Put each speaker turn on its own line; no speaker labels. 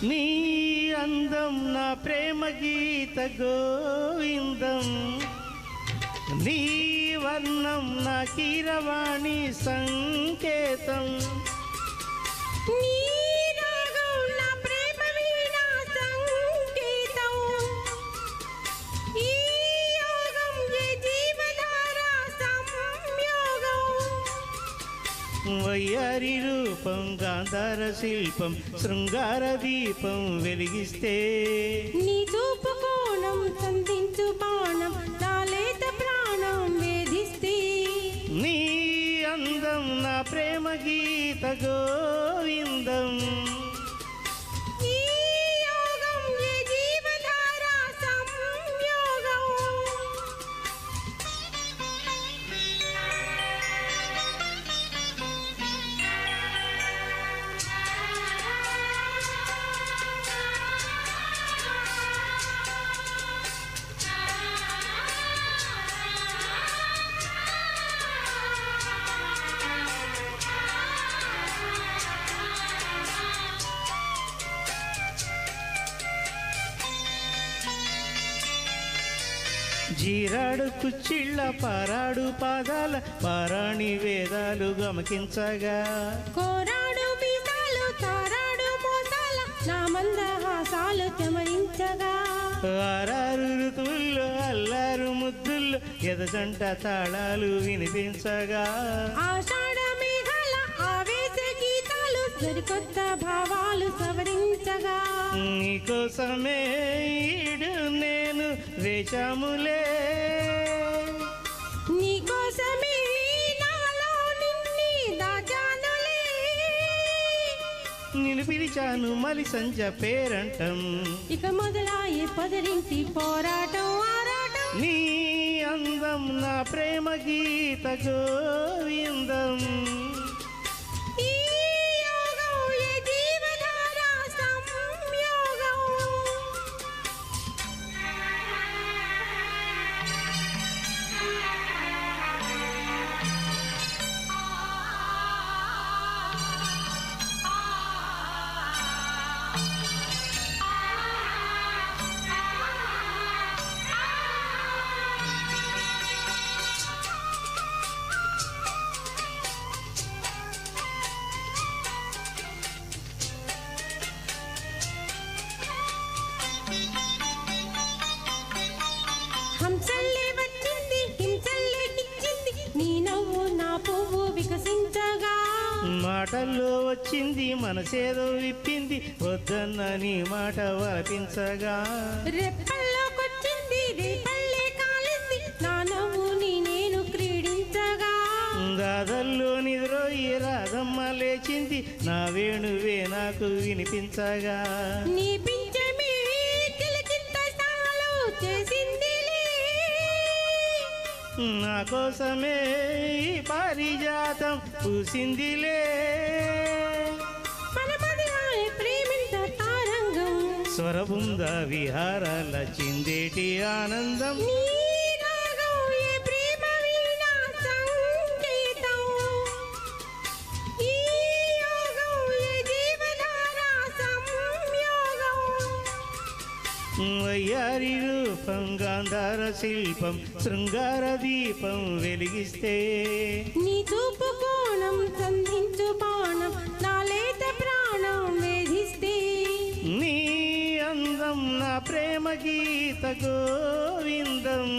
నీ అందం నా ప్రేమ గీత గోవిందం, నీ వర్ణం నా కీరవాణి సంకేతం,
నీ రాగం నా ప్రేమ వీణా సంకేతం, ఈ యోగం ఏ జీవధార సంయోగం.
వయ్యారి రూపం గాంధార శిల్పం శృంగార దీపం వెలిగిస్తే,
నీ చూపు కోణం సంధించు బాణం నా లేత ప్రాణం వేధిస్తే,
నీ అందం నా ప్రేమ గీత గోవిందం,
ఈ యోగం ఏ జీవధార సంయోగం.
జీరాడు కుచ్చిళ్ళ పారాడు పాదాల పారాణి వేదాలు గమకించగా,
కోరాడు బీసాలు తారాడు మోసాల నా మందహాసాలు చెమరించగా,
ఆరారు ఋతువుల్లో అల్లారు ముద్దుల్లో ఎదజంట తాళాలు వినిపించగా,
ఆషాఢ మేఘాల ఆవేశ గీతాలు సరికొత్త భావాలు సవరించగా,
నీకోసమే ఈడు నేను వేషములే,
నీకోసమే నాలో నిన్ని దాచానులే,
నిన్ను పిలిచాను మలి సంజ పేరంటం,
ఇక మొదలాయే పొదరింటి పోరాటం ఆరాటం.
నీ అందం నా ప్రేమ గీత గోవిందం,
ఈ యోగం ఏ జీవధార సంయోగం. హంసల్లే వచ్చింది హింసల్లే కిచ్చింది నీ నవ్వు నా పువ్వు వికసించగా,
మాటల్లో వచ్చింది మనసేదో విప్పింది వద్దన్న నీ మాట వలపించగా,
రెప్పల్లోకొచ్చింది రేపల్లే కాలింది నా నవ్వుని నేను క్రీడించగా,
గాథల్లో నిద్రోయి రాధమ్మ లేచింది నా వేణువే నాకు వినిపించగా,
నీ పింఛమే తిలకింత సాలు చేసిందిలే,
నా కోసమే ఈ పారిజాతం పూసిందిలే,
మన మదిరాయ ప్రేమింత తారంగం,
స్వరబృంద విహారాల చిందేటి ఆనందం,
నీ రాగం ఏ ప్రేమ వీణా సంకేతం, ఈ యోగం ఏ జీవధార సంయోగం.
వయ్యారి రూపం గాంధార శిల్పం శృంగార దీపం వెలిగిస్తే,
నీ చూపు కోణం సంధించు బాణం నా లేత ప్రాణం వేధిస్తే,
నీ అందం నా ప్రేమ గీత గోవిందం.